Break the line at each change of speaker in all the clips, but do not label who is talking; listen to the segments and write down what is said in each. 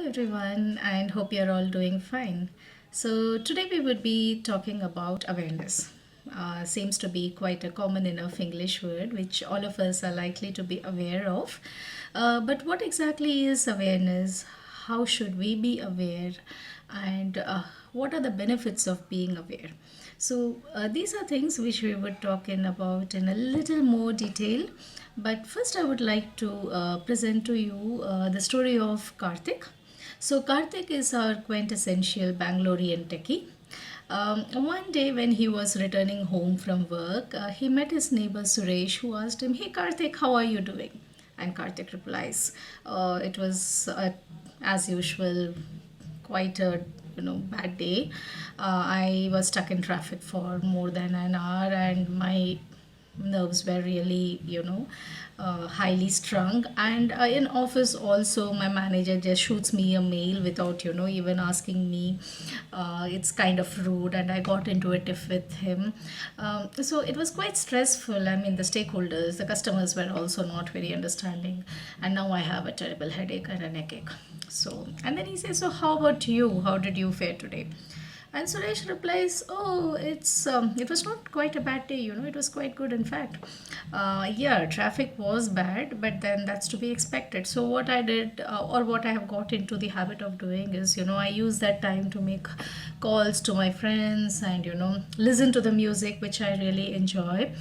everyone, and hope you're all doing fine. So, today we would be talking about awareness. Seems to be quite a common enough English word which all of us are likely to be aware of. But what exactly is awareness? How should we be aware? And what are the benefits of being aware? So, these are things which we would talk in about in a little more detail. But first, I would like to present to you the story of Karthik. So, Karthik is our quintessential Bangalorean techie. One day, when he was returning home from work, he met his neighbor Suresh, who asked him, "Hey Karthik, how are you doing?" And Karthik replies, "It was as usual, quite a bad day. I was stuck in traffic for more than an hour, and my nerves were really highly strung. And in office also, my manager just shoots me a mail without even asking me. It's kind of rude, and I got into a tiff with him. So it was quite stressful. I mean, the stakeholders, the customers were also not very understanding, and now I have a terrible headache and a neckache. So, and then he says, "So how about you? How did you fare today?" And Suresh replies, "Oh, it was not quite a bad day. It was quite good, in fact. Yeah, traffic was bad, but then that's to be expected. So what I did, or what I have got into the habit of doing is, I use that time to make calls to my friends and listen to the music which I really enjoy.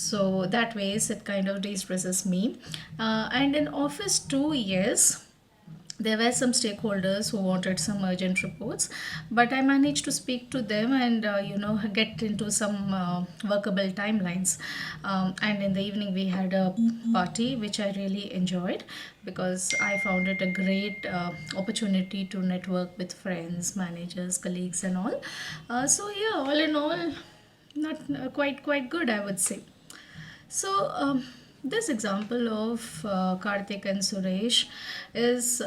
So that ways it kind of de-stresses me. And in office too, yes, there were some stakeholders who wanted some urgent reports, but I managed to speak to them and get into some workable timelines. And in the evening we had a party which I really enjoyed, because I found it a great opportunity to network with friends, managers, colleagues and all. So yeah, all in all, not quite good, I would say. So, this example of Karthik and Suresh is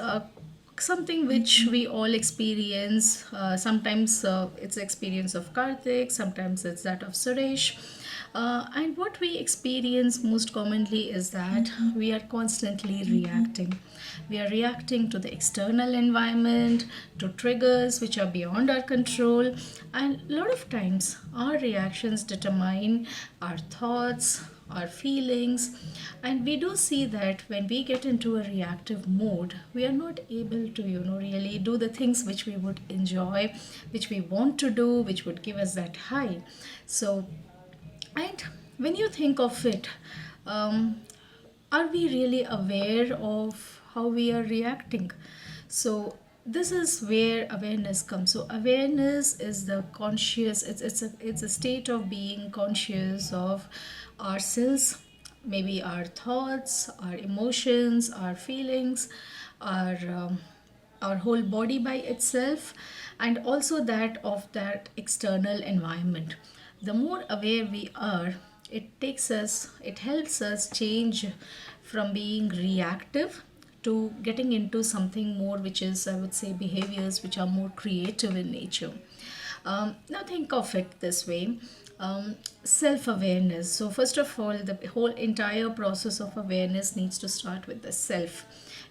something which we all experience. Sometimes it's the experience of Karthik, sometimes it's that of Suresh. And what we experience most commonly is that we are constantly reacting. We are reacting to the external environment, to triggers which are beyond our control, and a lot of times our reactions determine our thoughts, our feelings. And we do see that when we get into a reactive mode, we are not able to really do the things which we would enjoy, which we want to do, which would give us that high. So, and when you think of it, um, are we really aware of how we are reacting? So this is where awareness comes. So awareness is the conscious. It's a state of being conscious of ourselves, maybe our thoughts, our emotions, our feelings, our our whole body by itself, and also that of that external environment. The more aware we are, it helps us change from being reactive to getting into something more, which is, I would say, behaviors which are more creative in nature. Now think of it this way. Self-awareness. So first of all, the whole entire process of awareness needs to start with the self.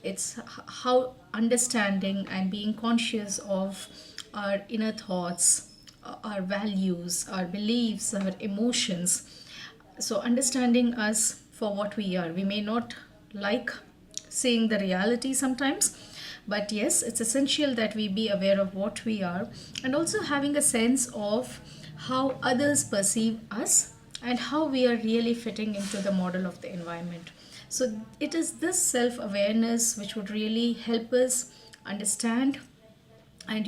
It's how understanding and being conscious of our inner thoughts, our values, our beliefs, our emotions. So understanding us for what we are. We may not like seeing the reality sometimes, but yes, it's essential that we be aware of what we are, and also having a sense of how others perceive us and how we are really fitting into the model of the environment. So it is this self awareness which would really help us understand and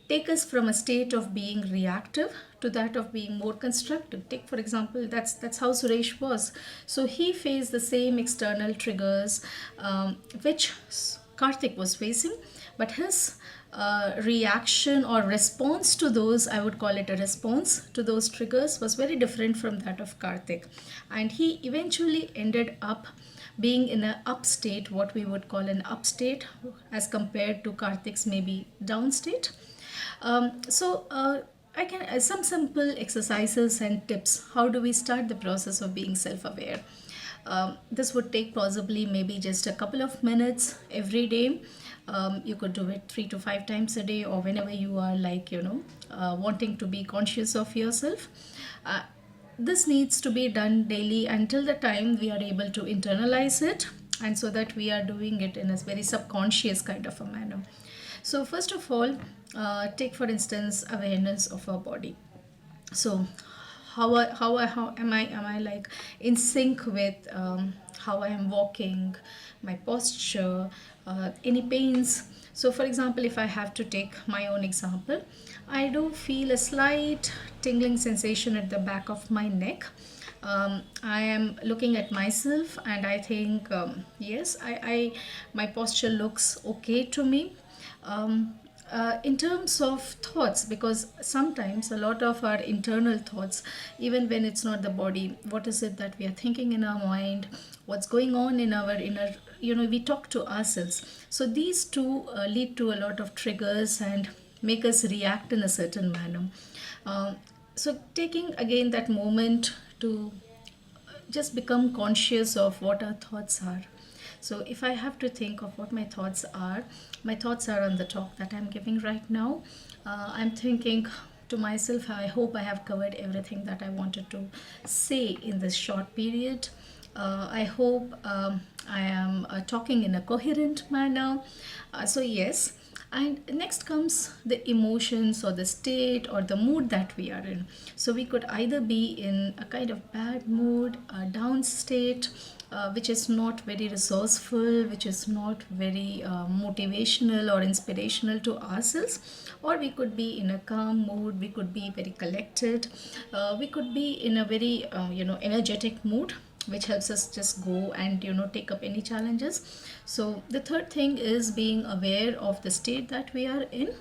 take us from a state of being reactive to that of being more constructive. Take for example, that's how Suresh was. So he faced the same external triggers which Karthik was facing, but his reaction or response to those, I would call it a response to those triggers, was very different from that of Karthik. And he eventually ended up being in an up state, what we would call an up state, as compared to Karthik's maybe down state. I can some simple exercises and tips. How do we start the process of being self-aware? This would take possibly maybe just a couple of minutes every day. You could do it 3 to 5 times a day, or whenever you are like, wanting to be conscious of yourself. Uh, this needs to be done daily until the time we are able to internalize it, and so that we are doing it in a very subconscious kind of a manner. So first of all, take for instance awareness of our body. So how am I like in sync with how I am walking, my posture, any pains. So for example, if I have to take my own example, I do feel a slight tingling sensation at the back of my neck. I am looking at myself and I think, yes, my posture looks okay to me. In terms of thoughts, because sometimes a lot of our internal thoughts, even when it's not the body, what is it that we are thinking in our mind, what's going on in our inner, we talk to ourselves. So these two lead to a lot of triggers and make us react in a certain manner. Um, so taking again that moment to just become conscious of what our thoughts are. So if I have to think of what my thoughts are on the talk that I'm giving right now. I'm thinking to myself, I hope I have covered everything that I wanted to say in this short period. I hope I am talking in a coherent manner. So yes, and next comes the emotions or the state or the mood that we are in. So we could either be in a kind of bad mood, a down state, which is not very resourceful, which is not very motivational or inspirational to ourselves, or we could be in a calm mood, we could be very collected, we could be in a very energetic mood, which helps us just go and take up any challenges. So the third thing is being aware of the state that we are in,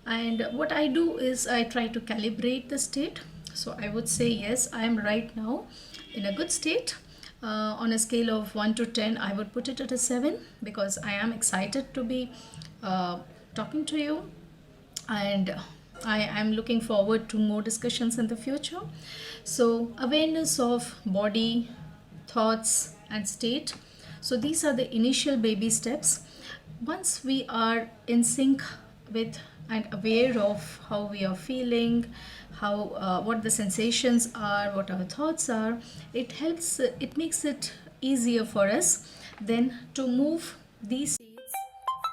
and what I do is I try to calibrate the state. So I would say yes, I am right now in a good state. On a scale of 1 to 10, I would put it at a 7, because I am excited to be talking to you, and I am looking forward to more discussions in the future. So, awareness of body, thoughts, and state. So, these are the initial baby steps. Once we are in sync with and aware of how we are feeling, how what the sensations are, what our thoughts are, it makes it easier for us then to move these states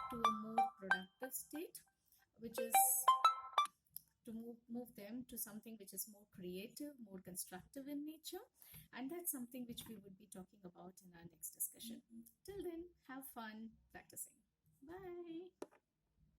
to a more productive state, which is to move them to something which is more creative, more constructive in nature. And that's something which we would be talking about in our next discussion. Till then, have fun practicing. Bye.